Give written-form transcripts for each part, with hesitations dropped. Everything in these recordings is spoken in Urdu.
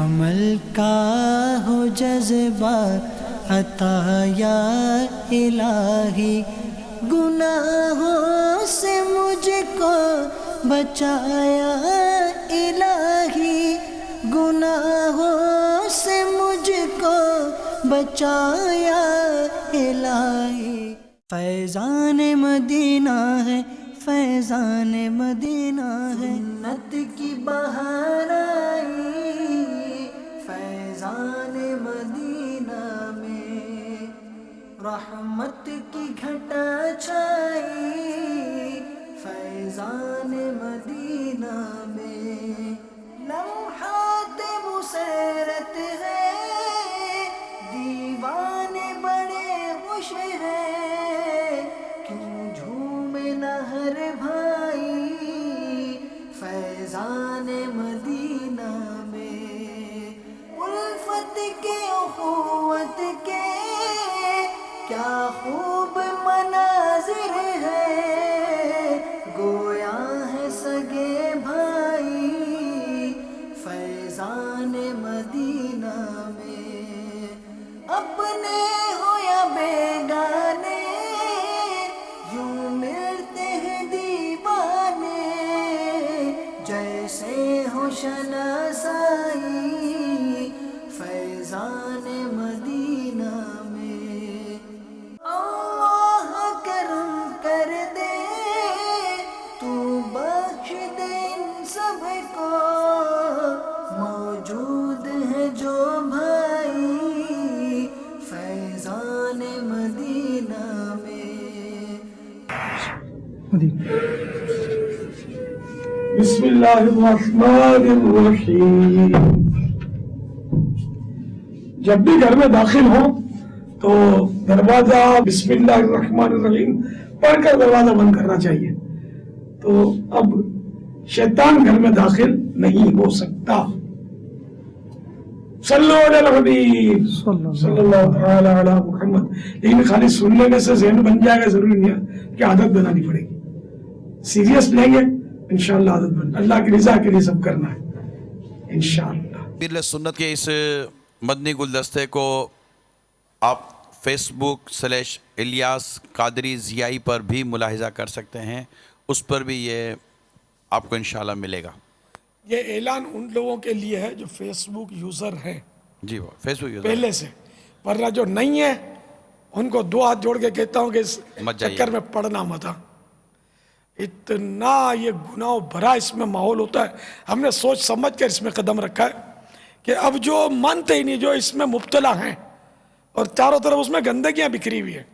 عمل کا ہو جذبہ عطا یا الہی، گناہوں سے مجھ کو بچایا الہی، گناہوں سے مجھ کو بچایا الہی۔ فیضان مدینہ ہے، فیضان مدینہ ہے، سنت کی بہار آئی فیضان مدینہ میں، رحمت کی گھٹا چھائی فیضان مدینہ میں، لمحات مسرت ہے، دیوانے بڑے خوش ہیں، کیوں جھومے نہ ہر بھائی فیضان مدینہ میں، الفت کے اخوت کے کیا خوب مناظر ہے، گویا ہے سگے بھائی فیضان مدینہ میں، اپنے ہو یا بیگانے یوں ملتے ہیں دیوانے، جیسے ہو شناسائی فیضان مدینہ میں، اللہ کرم کر دے تو بخش دے ان سب کو، موجود ہے جو بھائی فیضان مدینہ میں۔ بسم اللہ الرحمن الرحیم۔ جب بھی گھر میں داخل ہو تو دروازہ بسم اللہ الرحمن الرحیم پڑھ کر دروازہ بند کرنا چاہیے، تو اب شیطان گھر میں داخل نہیں ہو سکتا۔ صلو علی الحبیب صلی اللہ تعالی علی محمد۔ لیکن خالی سن لینے سے ذہن بن جائے گا ضروری نہیں ہے کہ عادت بنانی پڑے گی، سیریس لیں گے انشاءاللہ عادت بن، اللہ کی رضا کے لیے سب کرنا ہے انشاءاللہ۔ پیر سنت کے اس مدنی گلدستے کو آپ فیس بک /الیاس قادری ضیائی پر بھی ملاحظہ کر سکتے ہیں، اس پر بھی یہ آپ کو انشاءاللہ ملے گا۔ یہ اعلان ان لوگوں کے لیے ہے جو فیس بک یوزر ہیں، جی وہ فیس بک یوزر پہلے سے، ورنہ جو نہیں ہے ان کو دو ہاتھ جوڑ کے کہتا ہوں کہ اس مت جائیے، چکر میں پڑنا مت۔ اتنا یہ گناہ بھرا اس میں ماحول ہوتا ہے، ہم نے سوچ سمجھ کر اس میں قدم رکھا ہے کہ اب جو مانتے ہی نہیں، جو اس میں مبتلا ہیں اور چاروں طرف اس میں گندگیاں بکھری ہوئی ہیں،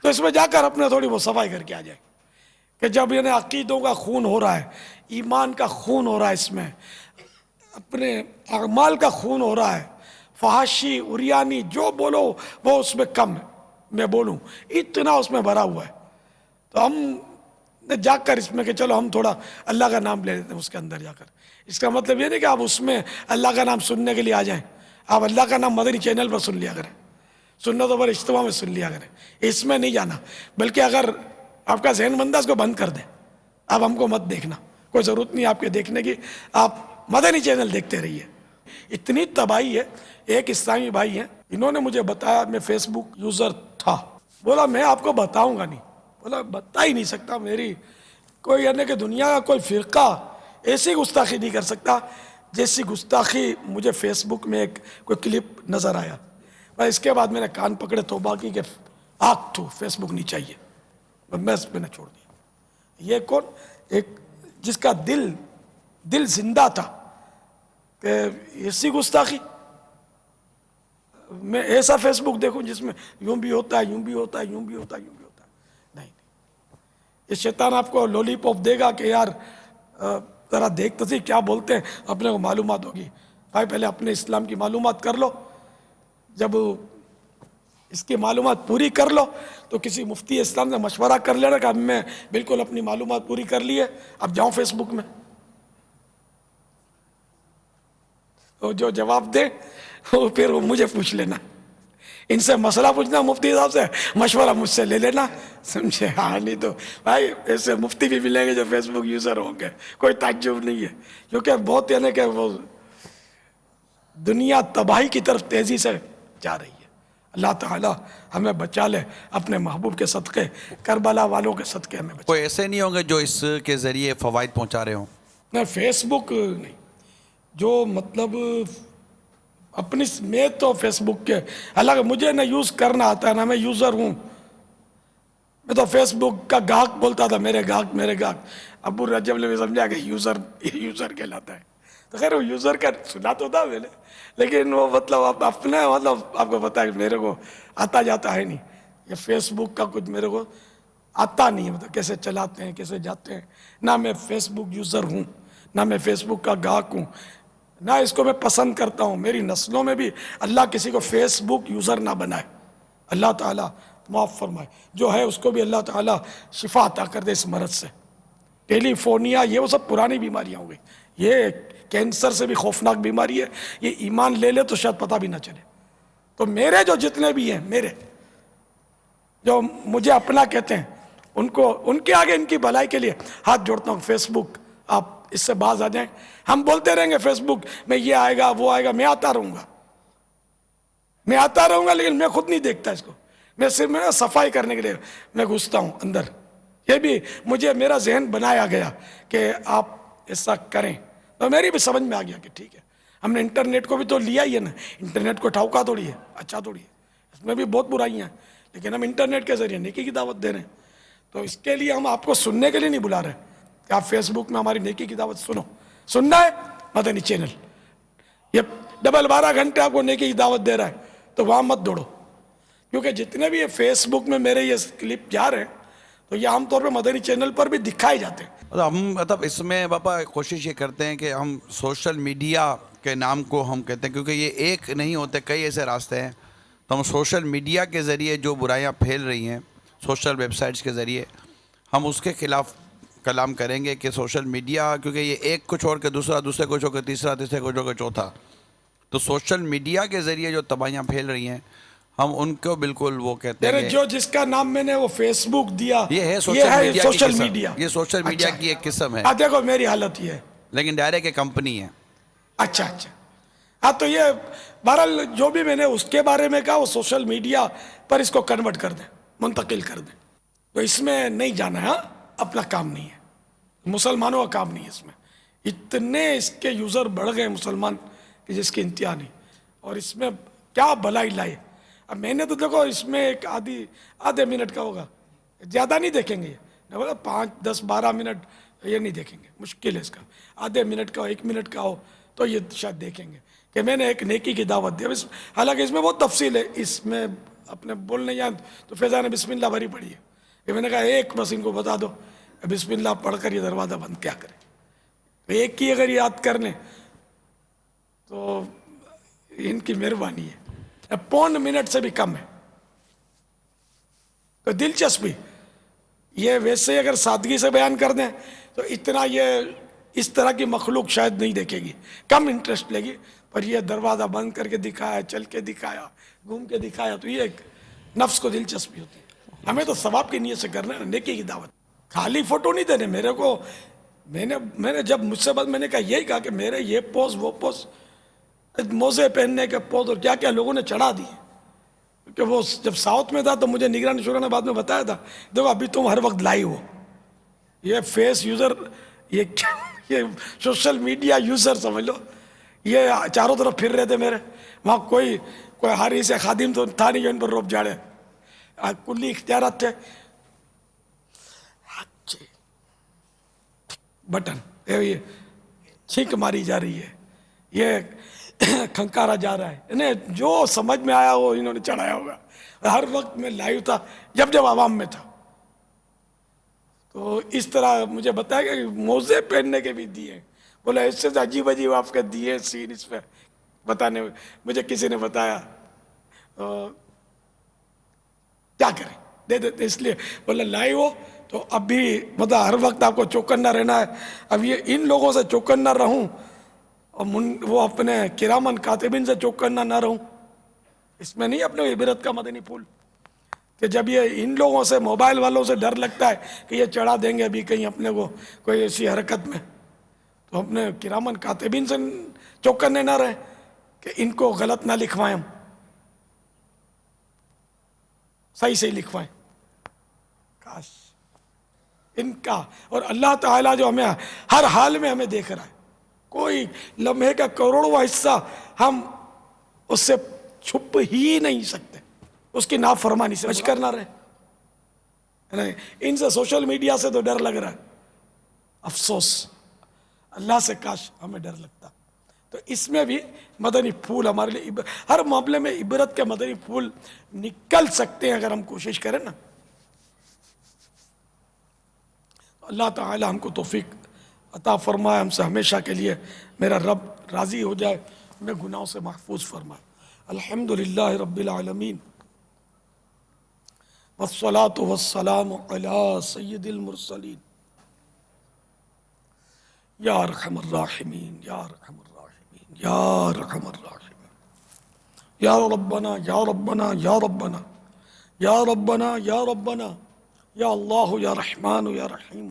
تو اس میں جا کر اپنے تھوڑی وہ صفائی کر کے آ جائے کہ جب یعنی عقیدوں کا خون ہو رہا ہے، ایمان کا خون ہو رہا ہے، اس میں اپنے اعمال کا خون ہو رہا ہے، فحاشی عریانی جو بولو وہ اس میں کم ہے، میں بولوں اتنا اس میں بھرا ہوا ہے، تو ہم نے جا کر اس میں کہ چلو ہم تھوڑا اللہ کا نام لے لیتے ہیں اس کے اندر جا کر۔ اس کا مطلب یہ نہیں کہ آپ اس میں اللہ کا نام سننے کے لیے آ جائیں، آپ اللہ کا نام مدنی چینل پر سن لیا کریں، سنتوں پر اجتماع میں سن لیا کریں، اس میں نہیں جانا۔ بلکہ اگر آپ کا ذہن بندہ اس کو بند کر دیں، اب ہم کو مت دیکھنا، کوئی ضرورت نہیں آپ کے دیکھنے کی، آپ مدنی چینل دیکھتے رہیے۔ اتنی تباہی ہے، ایک اسلامی بھائی ہیں، انہوں نے مجھے بتایا، میں فیس بک یوزر تھا، بولا میں آپ کو بتاؤں گا نہیں، بولا بتا ہی نہیں سکتا، میری کوئی یعنی کہ دنیا کا کوئی فرقہ ایسی گستاخی نہیں کر سکتا جیسی گستاخی مجھے فیس بک میں ایک کوئی کلپ نظر آیا۔ اس کے بعد میں نے کان پکڑے توبہ کی کہ آگ تو فیس بک نہیں چاہیے، میں نے چھوڑ دیا۔ یہ کون؟ ایک جس کا دل زندہ تھا کہ ایسی گستاخی، میں ایسا فیس بک دیکھوں جس میں یوں بھی ہوتا ہے، یوں بھی ہوتا ہے، یوں بھی ہوتا ہے، یوں بھی ہوتا ہے، نہیں۔ یہ شیطان آپ کو لولی پاپ دے گا کہ یار ذرا دیکھ تو سی کیا بولتے ہیں، اپنے کو معلومات ہوگی۔ بھائی پہلے اپنے اسلام کی معلومات کر لو، جب اس کی معلومات پوری کر لو تو کسی مفتی اسلام سے مشورہ کر لینا کہ اب میں بالکل اپنی معلومات پوری کر لی ہے، اب جاؤں فیس بک میں، تو جو جواب دے وہ پھر وہ مجھے پوچھ لینا، ان سے مسئلہ پوچھنا، مفتی صاحب سے مشورہ مجھ سے لے لینا، سمجھے؟ ہاں، نہیں تو بھائی ایسے مفتی بھی ملیں گے جو فیس بک یوزر ہوں گے، کوئی تعجب نہیں ہے، کیونکہ بہت یعنی کہ وہ دنیا تباہی کی طرف تیزی سے جا رہی ہے. اللہ تعالیٰ ہمیں بچا لے اپنے محبوب کے صدقے, کربلا والوں کے صدقے ہمیں بچا. کوئی ایسے نہیں ہوں گے جو اس کے ذریعے فوائد پہنچا رہے ہوں؟ نہ فیس بک نہیں, جو مطلب اپنی میں تو فیس بک کے حالانکہ مجھے نہ یوز کرنا آتا ہے نہ میں یوزر ہوں. میں تو فیس بک کا گاہک بولتا تھا, میرے گاہک. ابو رجب نے بھی سمجھا کہ یوزر کہلاتا ہے. تو خیر وہ یوزر کا سنا تو تھا میں نے, لیکن وہ مطلب اپنے مطلب آپ کو پتا ہے میرے کو آتا جاتا ہے نہیں. یہ فیس بک کا کچھ میرے کو آتا نہیں ہے, مطلب کیسے چلاتے ہیں کیسے جاتے ہیں. نہ میں فیس بک یوزر ہوں, نہ میں فیس بک کا گاہک ہوں, نہ اس کو میں پسند کرتا ہوں. میری نسلوں میں بھی اللہ کسی کو فیس بک یوزر نہ بنائے. اللہ تعالیٰ معاف فرمائے. جو ہے اس کو بھی اللہ تعالیٰ شفا عطا کر دے اس مرض سے. ٹیلی فونیا یہ وہ سب پرانی بیماریاں ہو گئی. یہ کینسر سے بھی خوفناک بیماری ہے. یہ ایمان لے لے تو شاید پتہ بھی نہ چلے. تو میرے جو جتنے بھی ہیں, میرے جو مجھے اپنا کہتے ہیں, ان کے آگے ان کی بھلائی کے لیے ہاتھ جوڑتا ہوں. فیس بک آپ اس سے باز آ جائیں. ہم بولتے رہیں گے فیس بک میں یہ آئے گا وہ آئے گا, میں آتا رہوں گا لیکن میں خود نہیں دیکھتا اس کو. میں صرف میں صفائی کرنے کے لیے میں گھستا ہوں اندر. یہ بھی مجھے میرا ذہن بنایا گیا کہ آپ ایسا کریں, تو میری بھی سمجھ میں آ گیا کہ ٹھیک ہے. ہم نے انٹرنیٹ کو بھی تو لیا ہی ہے نا. انٹرنیٹ کو ٹھوکا تھوڑی ہے, اچھا تھوڑی ہے, اس میں بھی بہت برائیاں ہیں, لیکن ہم انٹرنیٹ کے ذریعے نیکی کی دعوت دے رہے ہیں. تو اس کے لیے ہم آپ کو سننے کے لیے نہیں بلا رہے کہ آپ فیس بک میں ہماری نیکی کی دعوت سنو. سننا ہے مدنی چینل, یہ 12 گھنٹے آپ کو نیکی کی دعوت دے رہا ہے, تو وہاں مت دوڑو. کیونکہ جتنے بھی یہ فیس بک میں میرے یہ کلپ جا رہے ہیں تو یہ عام طور پہ مدنی چینل پر بھی دکھائے جاتے ہیں. ہم مطلب اس میں باپا کوشش یہ کرتے ہیں کہ ہم سوشل میڈیا کے نام کو ہم کہتے ہیں, کیونکہ یہ ایک نہیں ہوتے, کئی ایسے راستے ہیں. تو ہم سوشل میڈیا کے ذریعے جو برائیاں پھیل رہی ہیں سوشل ویب سائٹس کے ذریعے, ہم اس کے خلاف کلام کریں گے کہ سوشل میڈیا, کیونکہ یہ ایک کو چھوڑ کے دوسرا کو چھوڑ کے تیسرے کو چھوڑ کے چوتھا, تو سوشل میڈیا کے ذریعے جو تباہیاں پھیل رہی ہیں ہم ان کو بالکل وہ کہتے ہیں. جو جس کا نام میں نے وہ فیس بک دیا, یہ ہے سوشل میڈیا. یہ سوشل میڈیا کی ایک قسم ہے. دیکھو میری حالت یہ ہے, لیکن ڈائریکٹ ایک کمپنی ہے. اچھا. ہاں تو یہ بہرحال جو بھی میں نے اس کے بارے میں کہا وہ سوشل میڈیا پر اس کو کنورٹ کر دیں, منتقل کر دیں. تو اس میں نہیں جانا ہے, اپنا کام نہیں ہے, مسلمانوں کا کام نہیں ہے. اس میں اتنے اس کے یوزر بڑھ گئے مسلمان کہ جس کی انتہا نہیں. اور اس میں کیا بھلائی لائے. اب میں نے تو دیکھو اس میں ایک آدھے منٹ کا ہوگا, زیادہ نہیں دیکھیں گے. یہ بولا 5, 10, 12 منٹ یہ نہیں دیکھیں گے, مشکل ہے اس کا. آدھے منٹ کا ہو, 1 منٹ کا ہو تو یہ شاید دیکھیں گے کہ میں نے ایک نیکی کی دعوت دی. حالانکہ اس میں بہت تفصیل ہے, اس میں اپنے بولنے یا تو فیضان نے بسم اللہ بھری پڑھی ہے کہ میں نے کہا ایک بس ان کو بتا دو, بسم اللہ پڑھ کر یہ دروازہ بند کیا کریں. ایک کی اگر یاد کر لیں تو ان کی مہربانی ہے. 1.25 منٹ سے بھی کم ہے. تو دلچسپی یہ ویسے اگر سادگی سے بیان کر دیں تو اتنا یہ اس طرح کی مخلوق شاید نہیں دیکھے گی, کم انٹرسٹ لے گی. پر یہ دروازہ بند کر کے دکھایا, چل کے دکھایا, گھوم کے دکھایا, تو یہ ایک نفس کو دلچسپی ہوتی ہے. ہمیں تو ثواب کی نیت سے کرنا ہے, نیکی کی دعوت. خالی فوٹو نہیں دینے میرے کو. میں نے جب مجھ سے بعد میں نے کہا یہی کہا کہ میرے یہ پوز وہ پوز, موزے پہننے کے پوز اور کیا کیا لوگوں نے چڑھا دیے. کہ وہ جب ساؤتھ میں تھا تو مجھے نگران شورا نے بعد میں بتایا تھا, دیکھو ابھی تم ہر وقت لائیو ہو. یہ فیس یوزر, یہ سوشل میڈیا یوزر سمجھ لو, یہ چاروں طرف پھر رہے تھے میرے. وہاں کوئی حاری سے خادم تو تھا نہیں جو ان پر روپ جاڑے. کلی اختیارات تھے. بٹن یہ چھینک ماری جا رہی ہے, یہ کھنکارا جا رہا ہے. انہیں جو سمجھ میں آیا وہ انہوں نے چڑھایا ہوگا. ہر وقت میں لائیو تھا جب عوام میں تھا. تو اس طرح مجھے بتایا کہ موزے پہننے کے بھی دیے. بولا اس سے عجیب آپ کے دیے سین اس پہ بتانے, مجھے کسی نے بتایا. کیا کریں, دے دیتے. اس لیے بولا لائیو ہو تو اب بھی مطلب ہر وقت آپ کو چوکنا رہنا ہے. اب یہ ان لوگوں سے چوکنا رہوں اور وہ اپنے کرامن کاتبین سے چوکنا نہ رہوں, اس میں نہیں اپنے عبرت کا مدنی پھول. کہ جب یہ ان لوگوں سے موبائل والوں سے ڈر لگتا ہے کہ یہ چڑھا دیں گے ابھی کہیں اپنے کو کوئی ایسی حرکت میں, تو اپنے کرامن کاتبین سے چوکنے نہ رہیں کہ ان کو غلط نہ لکھوائیں، ہم صحیح سے لکھوائیں. کاش ان کا. اور اللہ تعالیٰ جو ہمیں ہر حال میں ہمیں دیکھ رہا ہے، کوئی لمحے کا کروڑواں حصہ ہم اس سے چھپ ہی نہیں سکتے. اس کی نافرمانی سے بچ کر نہ رہے. ان سے سوشل میڈیا سے تو ڈر لگ رہا ہے، افسوس اللہ سے کاش ہمیں ڈر لگتا. تو اس میں بھی مدنی پھول ہمارے لیے ہر معاملے میں عبرت کے مدنی پھول نکل سکتے ہیں اگر ہم کوشش کریں نا. اللہ تعالی ہم کو توفیق عطا فرمائے، ہم سے ہمیشہ کے لیے میرا رب راضی ہو جائے، ہمیں گناہوں سے محفوظ فرمائے. الحمدللہ رب العالمین والصلاة والسلام علی سید المرسلین یا ارحم الراحمین یا ارحم الراحمین یا ارحم الراحمین. یا ربنا یا ربنا یا ربنا یا ربنا یا ربنا یا اللہ یا رحمان یا رحیم.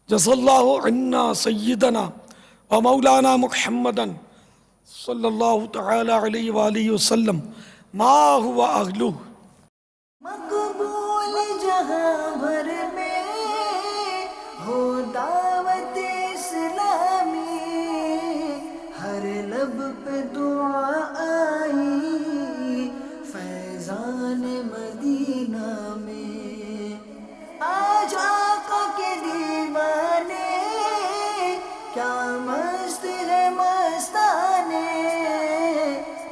جزا اللہ عنا سیدنا و مولانا محمدا صلی اللہ تعالی علیہ وآلہ وسلم ما ہوا اغلو. مقبول جہاں بھر میں ہو دعوت اسلامی، ہر لب پہ دعا آئی فیضان مدینہ میں. آج آقا کے دیوانے کیا مست ہے مستانے،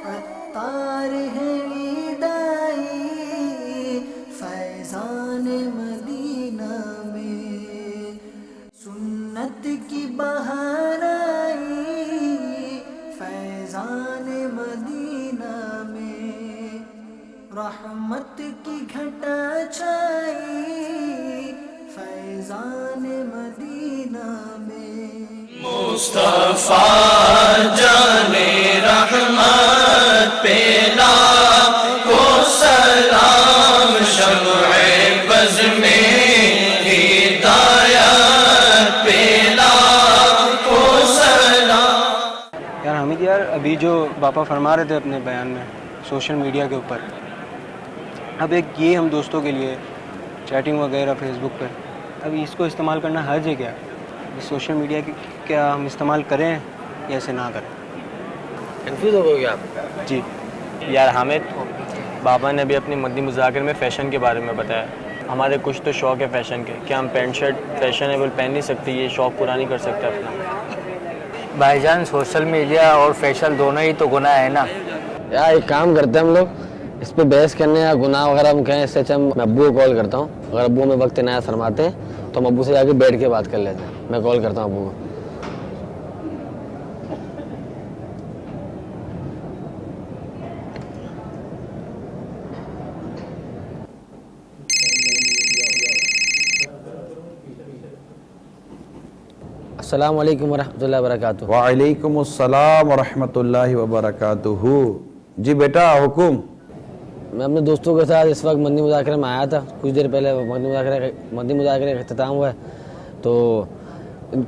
عطار ہے عیدائی فیضان مدینہ میں. سنت کی بہار آئی فیضان مدینہ میں، رحمت کی گھٹا چھائی فیضان مدینہ میں. مصطفیٰ جان رحمت پہ لاکھوں سلام، شمع بز میں ہدایت پہ لاکھوں سلام. یار حمید یار، ابھی جو باپا فرما رہے تھے اپنے بیان میں سوشل میڈیا کے اوپر، اب ایک یہ ہم دوستوں کے لیے چیٹنگ وغیرہ فیس بک پہ، اب اس کو استعمال کرنا حرج ہے کیا؟ سوشل میڈیا کی کیا ہم استعمال کریں یا ایسے نہ کریں؟ کنفیوز ہو گئے آپ؟ جی یار حامد، بابا نے ابھی اپنی مدنی مذاکر میں فیشن کے بارے میں بتایا. ہمارے کچھ تو شوق ہے فیشن کے، کیا ہم پینٹ شرٹ فیشنیبل پہن نہیں سکتے؟ یہ شوق پورا نہیں کر سکتے اپنا؟ بھائی جان سوشل میڈیا اور فیشن دونوں ہی تو گناہ ہے نا. یار ایک کام کرتے ہیں ہم لوگ، اس پہ بحث کرنے یا گناہ وغیرہ ہم کہیں، اس سے اچھا میں ابو کو کال کرتا ہوں. اگر ابو میں وقت عنایت فرماتے ہیں تو ہم ابو سے جا کے بیٹھ کے بات کر لیتے ہیں. میں کال کرتا ہوں ابو کو. السلام علیکم ورحمۃ اللہ وبرکاتہ. وعلیکم السلام ورحمۃ اللہ وبرکاتہ. جی بیٹا حکم. میں اپنے دوستوں کے ساتھ اس وقت مدنی مذاکرے میں آیا تھا، کچھ دیر پہلے مدنی مذاکرے کا اختتام ہوا ہے. تو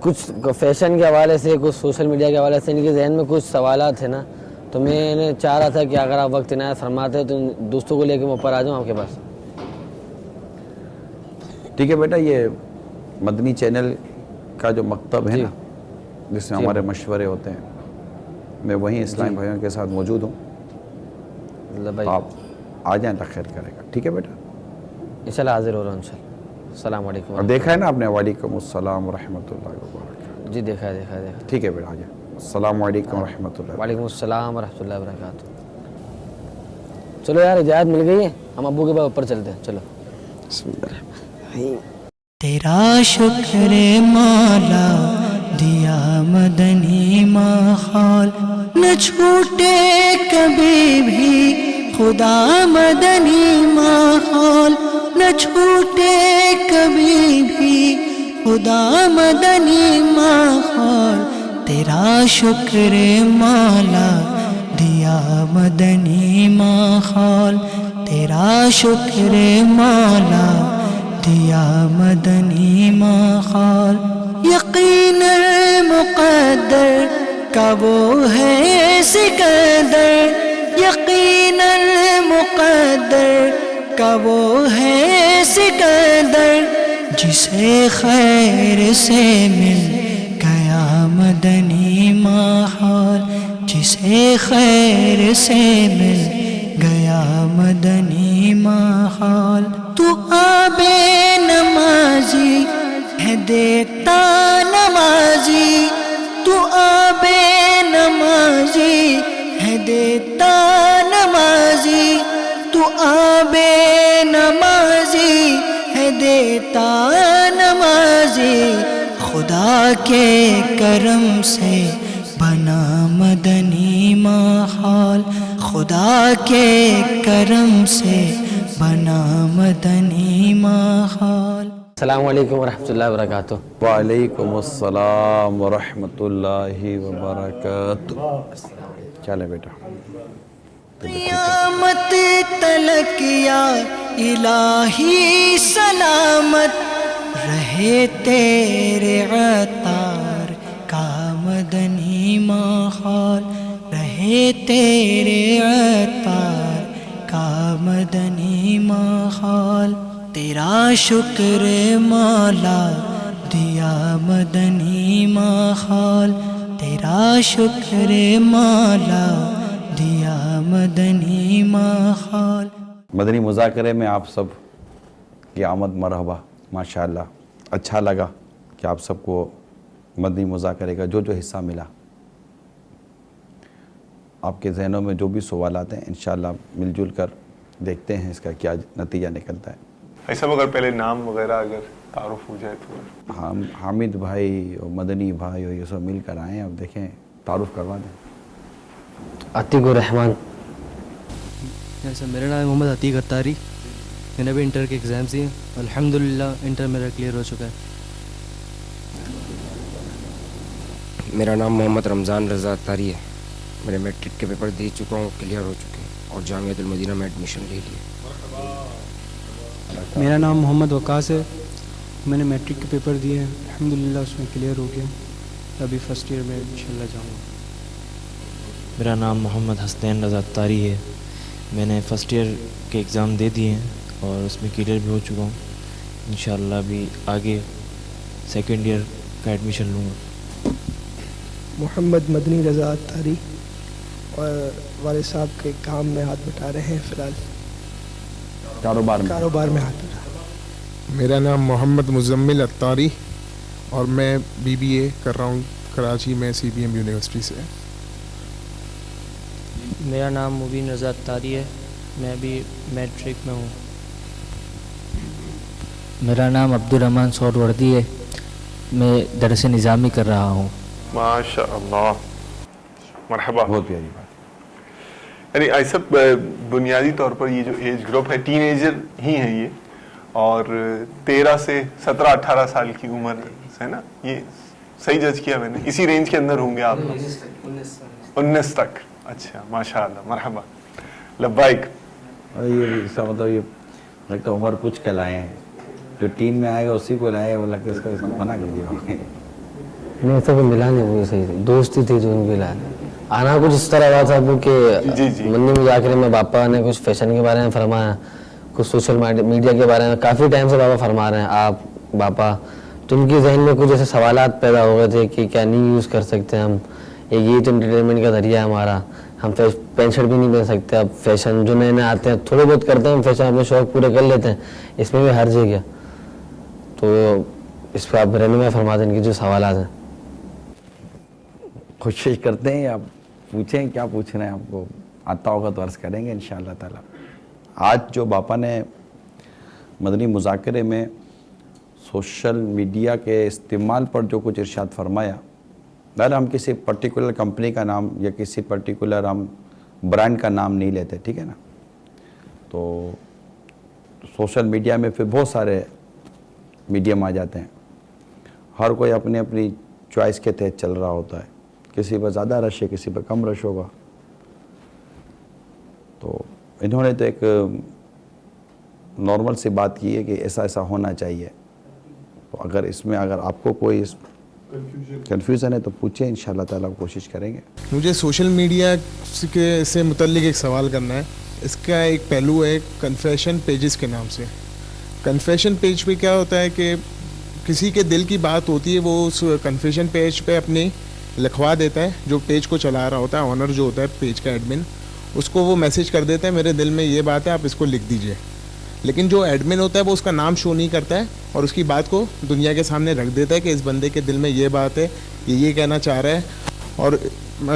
کچھ فیشن کے حوالے سے، کچھ سوشل میڈیا کے حوالے سے ان کے ذہن میں کچھ سوالات تھے نا، تو میں نے چاہ رہا تھا کہ اگر آپ وقت عنایت فرماتے ہیں تو ان دوستوں کو لے کے میں اوپر آ جاؤں آپ کے پاس. ٹھیک ہے بیٹا، یہ مدنی چینل کا جو مکتب ہے نا، جس میں ہمارے مشورے ہوتے ہیں، میں وہیں اسلامی بھائیوں کے ساتھ موجود ہوں. آپ آ جائیں تو خیر کرے گا. ٹھیک ہے بیٹا، انشاءاللہ حاضر ہو رہا ہوں انشاءاللہ. السلام علیکم. اور دیکھا ہے نا آپ نے؟ وعلیکم السلام ورحمۃ اللہ وبرکاتہ. جی دیکھا ہے. ٹھیک ہے بیٹا، آ جائیں. السلام علیکم ورحمۃ اللہ. وعلیکم السلام ورحمۃ اللہ وبرکاتہ. چلو یار اجازت مل گئی ہے، ہم ابو کے پاس اوپر چلتے ہیں. چلو. بسم اللہ. تیرا شکر مولا دیا مدنی ماحول، نہ چھوٹے کبھی بھی خدا مدنی ماحول، نہ چھوٹے کبھی بھی خدا مدنی ماحول. تیرا شکر مولا دیا مدنی ماحول، تیرا شکر مولا دیا مدنی ماحول. یقین مقدر کا وہ ہے سکندر، یقیناً مقدر کا وہ ہے سکندر، جسے خیر سے مل گیا مدنی ماحول، جسے خیر سے مل گیا مدنی ماحول۔ تو آب نمازی ہے دیتا نمازی، تو آب نمازی ہے دیتا نمازی، تو آب نمازی ہے دیتا نمازی، خدا کے کرم سے بنا مدنی ماحول، خدا کے کرم سے بنا مدنی ماحول۔ السلام علیکم ورحمۃ اللہ وبرکاتہ۔ وعلیکم السلام ورحمۃ اللہ وبرکاتہ۔ چلے بیٹا، قیامت تلک یا الہی سلامت رہے تیرے عطار کا مدنی ماحول، رہے تیرے عطار کا مدنی ماحول، تیرا شکر مولا دیا مدنی ماحول، تیرا شکر مولا دیا مدنی ماحول۔ مدنی مذاکرے میں آپ سب کی آمد مرحبا، ماشاءاللہ۔ اچھا لگا کہ آپ سب کو مدنی مذاکرے کا جو حصہ ملا، آپ کے ذہنوں میں جو بھی سوالات ہیں انشاءاللہ مل جل کر دیکھتے ہیں اس کا کیا نتیجہ نکلتا ہے۔ ایسا اگر پہلے نام وغیرہ اگر تعارف ہو جائے تو۔ حامد بھائی اور مدنی بھائی اور یہ سب مل کر آئے ہیں، اب دیکھیں تعارف کروا دیں۔ عتیق الرحمان۔ جیسے میرا نام محمد عتیق اتاری، میں نے بھی انٹر کے ایگزامس دیے، الحمدللہ انٹر میرا کلیئر ہو چکا ہے۔ میرا نام محمد رمضان رضا اتاری ہے، میں نے میٹرک کے پیپر دے چکا ہوں، کلیئر ہو چکے ہیں اور جامعۃ المدینہ میں ایڈمیشن لے لیا۔ میرا نام محمد وقاص ہے، میں نے میٹرک کے پیپر دیے ہیں، الحمدللہ اس میں کلیئر ہو گیا، ابھی فرسٹ ایئر میں انشاءاللہ جاؤں گا۔ میرا نام محمد حسنین رضا اتاری ہے، میں نے فرسٹ ایئر کے ایگزام دے دیے ہیں اور اس میں کلیئر بھی ہو چکا ہوں، انشاءاللہ ابھی آگے سیکنڈ ایئر کا ایڈمیشن لوں گا۔ محمد مدنی رضا اتاری، اور والد صاحب کے کام میں ہاتھ بٹا رہے ہیں، فی الحال کاروبار میں ہاتھ بٹا رہے ہیں۔ میرا نام محمد مزمل اتاری اور میں BBA کر رہا ہوں کراچی میں CBM یونیورسٹی سے۔ میرا نام مبین رضا اتاری ہے، میں ابھی میٹرک میں ہوں۔ میرا نام عبدالرحمن سور وردی ہے، میں درس نظامی کر رہا ہوں۔ ماشاء اللہ، مرحبا۔ بہت پیاری بات۔ یعنی ایسا بنیادی طور پر یہ جو ایج گروپ ہے ٹین ایجر ہی ہیں یہ، اور 13 سے 17-18 سال کی عمر ہے نا، یہ صحیح جج کیا میں نے؟ اسی رینج کے اندر ہوں گے آپ لوگ؟ 19 تک۔ اچھا ماشاء اللہ، مرحبا، لبائک۔ یہ اس کا مطلب یہ لگتا عمر کچھ کہلائے ہیں، جو ٹین میں آئے گا اسی کو لائے، وہ لگتا ہے اس کا منع کر دیا۔ نہیں ایسا کوئی ملا نہیں، مجھے صحیح دوستی تھی جو ان کی لائے آنا کچھ اس طرح ہوا تھا ابو کہ مدنی مذاکرے میں باپا نے کچھ فیشن کے بارے میں فرمایا، کچھ سوشل میڈیا کے بارے میں، کافی ٹائم سے بابا فرما رہے ہیں آپ باپا، تو ان کے ذہن میں کچھ ایسے سوالات پیدا ہو گئے تھے کہ کیا نہیں یوز کر سکتے ہم، ایک یہ تو انٹرٹینمنٹ کا ذریعہ ہے ہمارا، ہم پینٹ شرٹ بھی نہیں پہن سکتے، اب فیشن جو نئے نئے آتے ہیں تھوڑے بہت کرتے ہیں ہم فیشن، اپنے شوق پورے کر لیتے ہیں، اس میں بھی حرج ہے کیا؟ تو اس پہ آپ رہنمائی فرما دیں ان کے جو سوالات ہیں۔ کوشش کرتے ہیں، آپ پوچھیں کیا پوچھنا ہے، آپ کو آتا ہوگا تو عرض کریں گے انشاءاللہ تعالی۔ آج جو باپا نے مدنی مذاکرے میں سوشل میڈیا کے استعمال پر جو کچھ ارشاد فرمایا، ظاہر ہم کسی پرٹیکولر کمپنی کا نام یا کسی پرٹیکولر ہم برانڈ کا نام نہیں لیتے، ٹھیک ہے نا، تو سوشل میڈیا میں پھر بہت سارے میڈیم آ جاتے ہیں، ہر کوئی اپنی اپنی چوائس کے تحت چل رہا ہوتا ہے، کسی پر زیادہ رش ہے، کسی پر کم رش ہوگا، تو انہوں نے تو ایک نارمل سی بات کی ہے کہ ایسا ایسا ہونا چاہیے، تو اگر اس میں اگر آپ کو کوئی کنفیوژن ہے تو پوچھیں، انشاءاللہ تعالیٰ کوشش کریں گے. مجھے سوشل میڈیا کے سے متعلق ایک سوال کرنا ہے. اس کا ایک پہلو ہے کنفیشن پیجز کے نام سے. کنفیشن پیج پہ کیا ہوتا ہے کہ کسی کے دل کی بات ہوتی ہے، وہ اس کنفیشن پیج پہ اپنی لکھوا دیتا ہے. جو پیج کو چلا رہا ہوتا ہے، آنر جو ہوتا ہے پیج کا ایڈمن، اس کو وہ میسیج کر دیتا ہے میرے دل میں یہ بات ہے، آپ اس کو لکھ دیجئے. لیکن جو ایڈمن ہوتا ہے وہ اس کا نام شو نہیں کرتا ہے اور اس کی بات کو دنیا کے سامنے رکھ دیتا ہے کہ اس بندے کے دل میں یہ بات ہے، یہ کہنا چاہ رہا ہے اور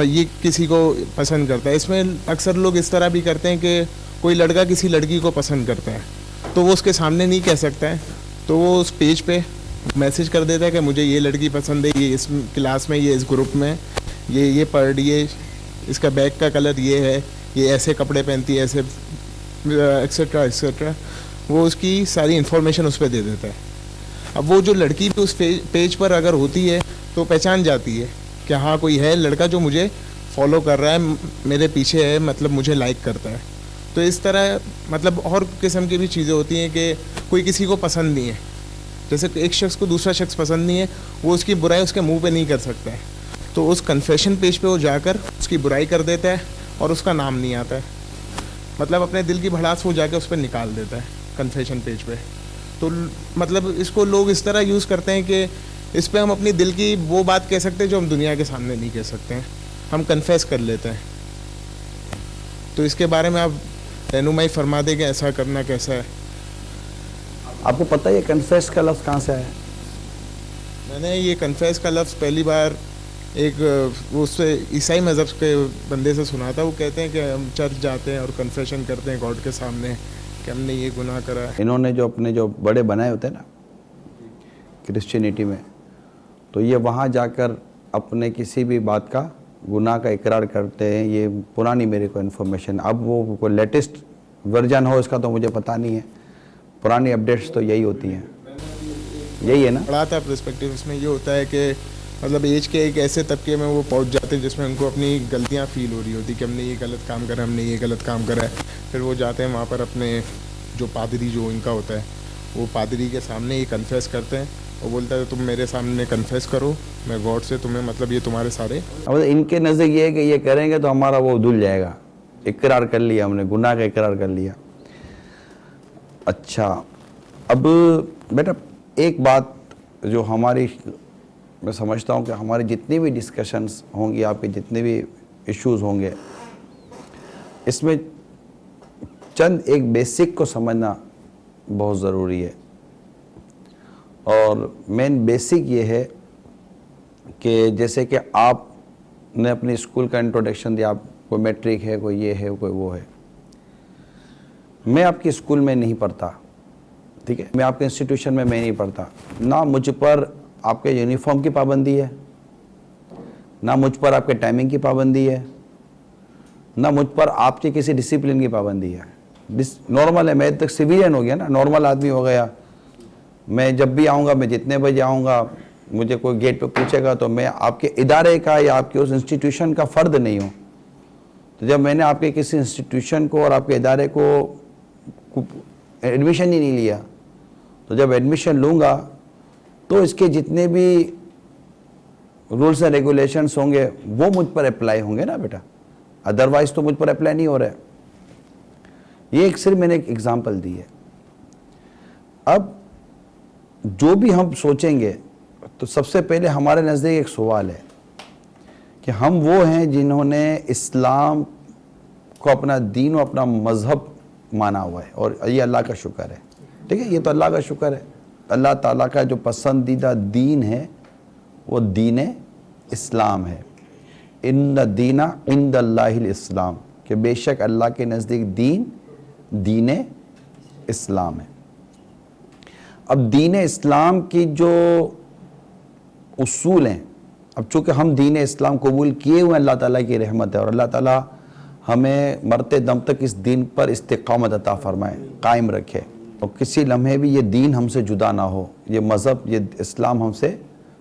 یہ کسی کو پسند کرتا ہے. اس میں اکثر لوگ اس طرح بھی کرتے ہیں کہ کوئی لڑکا کسی لڑکی کو پسند کرتا ہے تو وہ اس کے سامنے نہیں کہہ سکتا ہے، تو وہ اس پیج پہ میسیج کر دیتا ہے کہ مجھے یہ لڑکی پسند ہے، یہ اس کلاس میں، یہ اس گروپ میں، یہ پڑھ رہی ہے، اس کا بیگ کا کلر یہ ہے، یہ ایسے کپڑے پہنتی ہے، ایسے ایکسیٹرا ایکسیٹرا. وہ اس کی ساری انفارمیشن اس پہ دے دیتا ہے. اب وہ جو لڑکی بھی اس پیج پر اگر ہوتی ہے تو پہچان جاتی ہے کہ ہاں کوئی ہے لڑکا جو مجھے فالو کر رہا ہے، میرے پیچھے ہے، مطلب مجھے لائک کرتا ہے. تو اس طرح مطلب اور قسم کی بھی چیزیں ہوتی ہیں کہ کوئی کسی کو پسند نہیں ہے، جیسے ایک شخص کو دوسرا شخص پسند نہیں ہے، وہ اس کی برائی اس کے منہ پہ نہیں کر سکتا ہے، تو اس کنفیشن پیج پہ وہ جا کر اس کی برائی کر دیتا ہے اور اس کا نام نہیں آتا ہے. مطلب اپنے دل کی بھڑاس وہ جا کے اس پہ نکال دیتا ہے کنفیشن پیج پہ. تو مطلب اس کو لوگ اس طرح یوز کرتے ہیں کہ اس پہ ہم اپنی دل کی وہ بات کہہ سکتے ہیں جو ہم دنیا کے سامنے نہیں کہہ سکتے ہیں، ہم کنفیس کر لیتے ہیں. تو اس کے بارے میں آپ رہنمائی فرما دیں کہ ایسا کرنا کیسا ہے. آپ کو پتہ ہے یہ کنفیس کا لفظ کہاں سے آیا ہے؟ میں نے یہ کنفیس کا لفظ پہلی بار ایک اس سے عیسائی مذہب کے بندے سے سنا تھا. وہ کہتے ہیں کہ ہم چرچ جاتے ہیں اور کنفیشن کرتے ہیں گاڈ کے سامنے کہ ہم نے یہ گناہ کرا ہے. انہوں نے جو اپنے جو بڑے بنائے ہوتے ہیں نا کرسچینٹی میں، تو یہ وہاں جا کر اپنے کسی بھی بات کا گناہ کا اقرار کرتے ہیں. یہ پرانی میرے کو انفارمیشن، اب وہ کوئی لیٹسٹ ورژن ہو اس کا تو مجھے پتہ نہیں ہے. پرانی اپڈیٹس تو یہی ہوتی ہیں. یہی ہے نا. پڑھا تھا پرسپیکٹیو. اس میں یہ ہوتا ہے کہ مطلب ایج کے ایک ایسے طبقے میں وہ پہنچ جاتے ہیں جس میں ان کو اپنی غلطیاں فیل ہو رہی ہوتی کہ ہم نے یہ غلط کام کرا، ہم نے یہ غلط کام کرا ہے. پھر وہ جاتے ہیں وہاں پر اپنے جو پادری جو ان کا ہوتا ہے وہ پادری کے سامنے یہ کنفیس کرتے ہیں. وہ بولتا ہے تم میرے سامنے کنفیس کرو، میں گاڈ سے تمہیں مطلب یہ تمہارے سارے. اب ان کے نزدیک یہ ہے کہ یہ کریں گے تو ہمارا وہ دھل جائے گا. اقرار کر لیا ہم نے، گناہ کا اقرار کر لیا. اچھا اب بیٹا ایک بات جو ہماری، میں سمجھتا ہوں کہ ہماری جتنی بھی ڈسکشنز ہوں گی، آپ کے جتنے بھی ایشوز ہوں گے، اس میں چند ایک بیسک کو سمجھنا بہت ضروری ہے. اور مین بیسک یہ ہے کہ جیسے کہ آپ نے اپنی اسکول کا انٹروڈکشن دیا، آپ کوئی میٹرک ہے، کوئی یہ ہے، کوئی وہ ہے. میں آپ کی اسکول میں نہیں پڑھتا، ٹھیک ہے، میں آپ کے انسٹیٹیوشن میں نہیں پڑھتا. نہ مجھ پر آپ کے یونیفارم کی پابندی ہے، نہ مجھ پر آپ کے ٹائمنگ کی پابندی ہے، نہ مجھ پر آپ کے کسی ڈسپلن کی پابندی ہے. نارمل ہے، میں تک سویلین ہو گیا نا، نارمل آدمی ہو گیا. میں جب بھی آؤں گا، میں جتنے بجے آؤں گا، مجھے کوئی گیٹ پہ پوچھے گا تو میں آپ کے ادارے کا یا آپ کے اس انسٹیٹیوشن کا فرد نہیں ہوں. تو جب میں نے آپ کے کسی انسٹیٹیوشن کو اور آپ کے ادارے کو ایڈمیشن ہی نہیں لیا، تو جب ایڈمیشن لوں گا تو اس کے جتنے بھی رولز اینڈ ریگولیشنز ہوں گے وہ مجھ پر اپلائی ہوں گے نا بیٹا، ادروائز تو مجھ پر اپلائی نہیں ہو رہا ہے. یہ ایک صرف میں نے ایک ایگزامپل دی ہے. اب جو بھی ہم سوچیں گے تو سب سے پہلے ہمارے نزدیک ایک سوال ہے کہ ہم وہ ہیں جنہوں نے اسلام کو اپنا دین و اپنا مذہب مانا ہوا ہے، اور یہ اللہ کا شکر ہے. ٹھیک ہے، یہ تو اللہ کا شکر ہے. اللہ تعالیٰ کا جو پسندیدہ دین ہے وہ دین اسلام ہے. ان الدین عند اللہ الاسلام، کہ بے شک اللہ کے نزدیک دین اسلام ہے. اب دین اسلام کی جو اصول ہیں، اب چونکہ ہم دین اسلام قبول کیے ہوئے ہیں، اللہ تعالیٰ کی رحمت ہے، اور اللہ تعالیٰ ہمیں مرتے دم تک اس دین پر استقامت عطا فرمائے، قائم رکھے، اور کسی لمحے بھی یہ دین ہم سے جدا نہ ہو، یہ مذہب، یہ اسلام ہم سے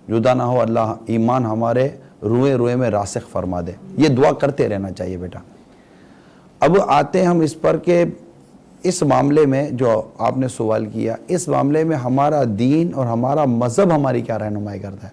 جدا نہ ہو. اللہ ایمان ہمارے روئے روئے میں راسخ فرما دے. یہ دعا کرتے رہنا چاہیے بیٹا. اب آتے ہیں ہم اس پر کہ اس معاملے میں جو آپ نے سوال کیا، اس معاملے میں ہمارا دین اور ہمارا مذہب ہماری کیا رہنمائی کرتا ہے.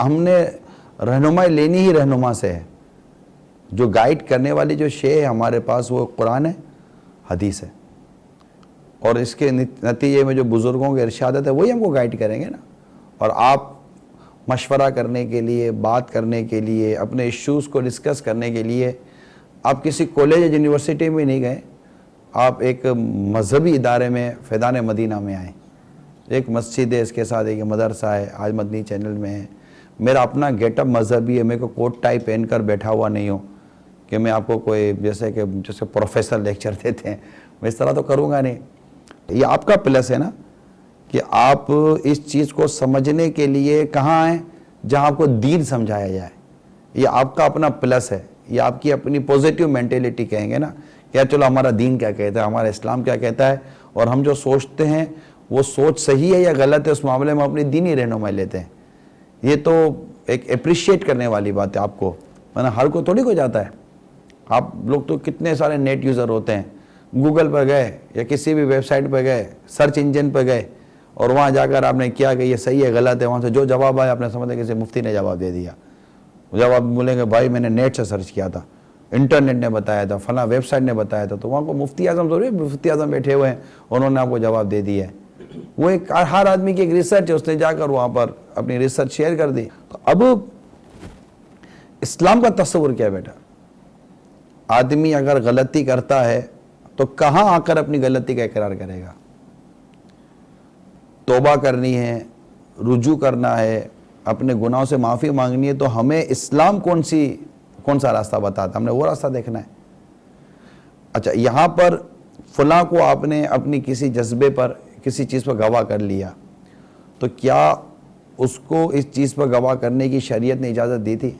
ہم نے رہنمائی لینی ہی رہنما سے ہے. جو گائیڈ کرنے والی جو شے ہے ہمارے پاس وہ قرآن ہے, حدیث ہے, اور اس کے نتیجے میں جو بزرگوں کے ارشادات ہے وہی ہم کو گائیڈ کریں گے نا. اور آپ مشورہ کرنے کے لیے, بات کرنے کے لیے, اپنے ایشوز کو ڈسکس کرنے کے لیے آپ کسی کالج یا یونیورسٹی میں نہیں گئے, آپ ایک مذہبی ادارے میں فیضان مدینہ میں آئیں. ایک مسجد ہے, اس کے ساتھ ایک مدرسہ ہے, آج مدنی چینل میں ہے. میرا اپنا گیٹ اپ مذہبی ہے, میرے کو کوٹ ٹائی پہن کر بیٹھا ہوا نہیں ہوں کہ میں آپ کو کوئی جیسے پروفیسر لیکچر دیتے ہیں میں اس طرح تو کروں گا نہیں. یہ آپ کا پلس ہے نا کہ آپ اس چیز کو سمجھنے کے لیے کہاں آئیں جہاں آپ کو دین سمجھایا جائے. یہ آپ کا اپنا پلس ہے, یہ آپ کی اپنی پوزیٹیو مینٹیلیٹی کہیں گے نا کہ یار چلو ہمارا دین کیا کہتا ہے, ہمارا اسلام کیا کہتا ہے, اور ہم جو سوچتے ہیں وہ سوچ صحیح ہے یا غلط ہے, اس معاملے میں اپنی دینی رہنمائی لیتے ہیں. یہ تو ایک اپریشیٹ کرنے والی بات ہے آپ کو, ورنہ ہر کو تھوڑی کو جاتا ہے. آپ لوگ تو کتنے سارے نیٹ یوزر ہوتے ہیں, گوگل پر گئے یا کسی بھی ویب سائٹ پہ گئے, سرچ انجن پہ گئے, اور وہاں جا کر آپ نے کیا کہ یہ صحیح ہے غلط ہے, وہاں سے جو جواب آیا آپ نے سمجھا کسی مفتی نے جواب دے دیا. جب آپ بولیں گے بھائی میں نے نیٹ سے سرچ کیا تھا, انٹرنیٹ نے بتایا تھا, فلاں ویب سائٹ نے بتایا تھا, تو وہاں کو مفتی اعظم ضروری مفتی اعظم بیٹھے ہوئے ہیں, انہوں نے آپ کو جواب دے دیا ہے. وہ ایک ہر آدمی کی ایک ریسرچ ہے, اس نے جا کر وہاں پر اپنی ریسرچ شیئر کر دی. تو اب اسلام کا تصور کیا ہے بیٹا, آدمی اگر غلطی کرتا ہے تو کہاں آ کر اپنی غلطی کا اقرار کرے گا؟ توبہ کرنی ہے, رجوع کرنا ہے, اپنے گناہوں سے معافی مانگنی ہے, تو ہمیں اسلام کون سا راستہ بتاتا, ہم نے وہ راستہ دیکھنا ہے. اچھا یہاں پر فلاں کو آپ نے اپنی کسی جذبے پر کسی چیز پر گواہ کر لیا, تو کیا اس کو اس چیز پر گواہ کرنے کی شریعت نے اجازت دی تھی؟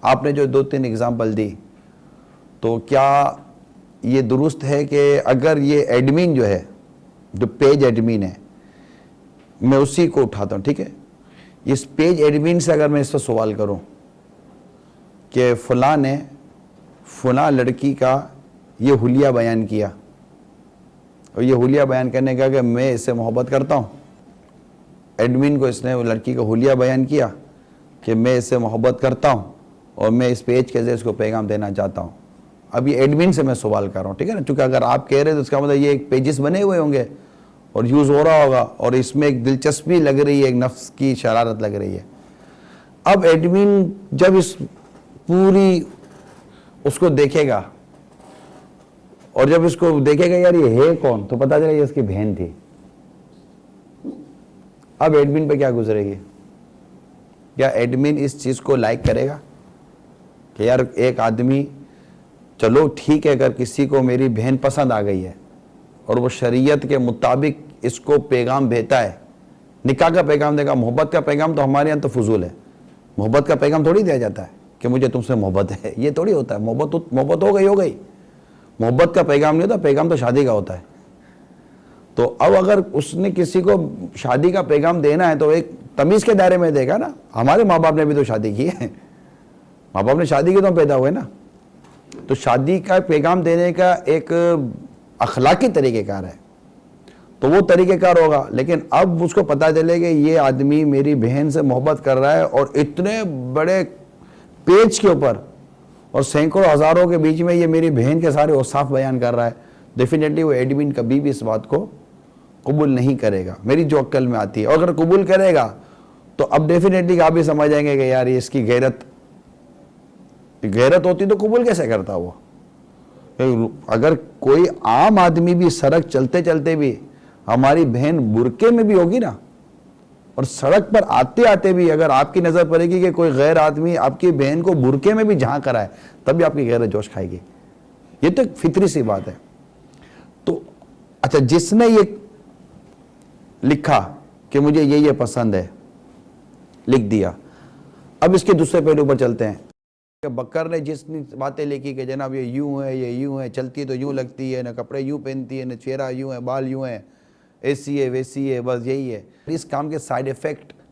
آپ نے جو 2-3 اگزامپل دی, تو کیا یہ درست ہے کہ اگر یہ ایڈمن جو ہے, جو پیج ایڈمن ہے, میں اسی کو اٹھاتا ہوں, ٹھیک ہے, اس پیج ایڈمن سے اگر میں اس پر سوال کروں کہ فلاں نے فلاں لڑکی کا یہ حلیہ بیان کیا, اور یہ حلیہ بیان کرنے کا کہ میں اس سے محبت کرتا ہوں, ایڈمن کو اس نے وہ لڑکی کا حلیہ بیان کیا کہ میں اس سے محبت کرتا ہوں اور میں اس پیج کے ذریعے اس کو پیغام دینا چاہتا ہوں. اب یہ ایڈمن سے میں سوال کر رہا ہوں, ٹھیک ہے نا, چونکہ اگر آپ کہہ رہے تو اس کا مطلب یہ ایک پیجز بنے ہوئے ہوں گے اور یوز ہو رہا ہوگا, اور اس میں ایک دلچسپی لگ رہی ہے, ایک نفس کی شرارت لگ رہی ہے. اب ایڈمن جب اس پوری اس کو دیکھے گا, اور جب اس کو دیکھے گا یار یہ ہے کون, تو پتا چلے یہ اس کی بہن تھی. اب ایڈمن پہ کیا گزرے گی؟ کیا ایڈمن اس چیز کو لائک کرے گا کہ یار ایک آدمی, چلو ٹھیک ہے اگر کسی کو میری بہن پسند آ گئی ہے اور وہ شریعت کے مطابق اس کو پیغام بھیجتا ہے, نکاح کا پیغام دے گا, محبت کا پیغام تو ہمارے یہاں تو فضول ہے. محبت کا پیغام تھوڑی دیا جاتا ہے کہ مجھے تم سے محبت ہے, یہ تھوڑی ہوتا ہے. محبت ہو گئی. محبت کا پیغام نہیں ہوتا, پیغام تو شادی کا ہوتا ہے. تو اب اگر اس نے کسی کو شادی کا پیغام دینا ہے تو ایک تمیز کے دائرے میں دے گا نا. ہمارے ماں باپ نے بھی تو شادی کی ہے, ماں باپ نے شادی کی تو ہم پیدا ہوئے نا. تو شادی کا پیغام دینے کا ایک اخلاقی طریقہ کار ہے, تو وہ طریقہ کار ہوگا. لیکن اب اس کو پتہ چلے کہ یہ آدمی میری بہن سے محبت کر رہا ہے اور اتنے بڑے پیج کے اوپر اور سینکڑوں ہزاروں کے بیچ میں یہ میری بہن کے سارے اوصاف بیان کر رہا ہے, ڈیفینیٹلی وہ ایڈمن کبھی بھی اس بات کو قبول نہیں کرے گا, میری جو عقل میں آتی ہے. اور اگر قبول کرے گا تو اب ڈیفینیٹلی آپ بھی سمجھ جائیں گے کہ یار اس کی غیرت ہوتی تو قبول کیسے کرتا وہ. اگر کوئی عام آدمی بھی سڑک چلتے چلتے بھی ہماری بہن برقعے میں بھی ہوگی نا, اور سڑک پر آتے آتے بھی اگر آپ کی نظر پڑے گی کہ کوئی غیر آدمی آپ کی بہن کو برقعے میں بھی جھانک رہا ہے, تب بھی آپ کی غیرت جوش کھائے گی. یہ تو ایک فطری سی بات ہے. تو اچھا, جس نے یہ لکھا کہ مجھے یہ پسند ہے, لکھ دیا. اب اس کے دوسرے پہلو پر چلتے ہیں کہ بکر نے جس باتیں لکھی کہ جناب یہ یوں ہے, یہ یوں ہے, چلتی تو یوں لگتی ہے, نہ کپڑے یوں پہنتی ہے, نہ چہرہ یوں ہے, بال یوں ہے, ایسی ہے ویسی ہے, بس یہی ہے. اس کام کے سائیڈ ایفیکٹ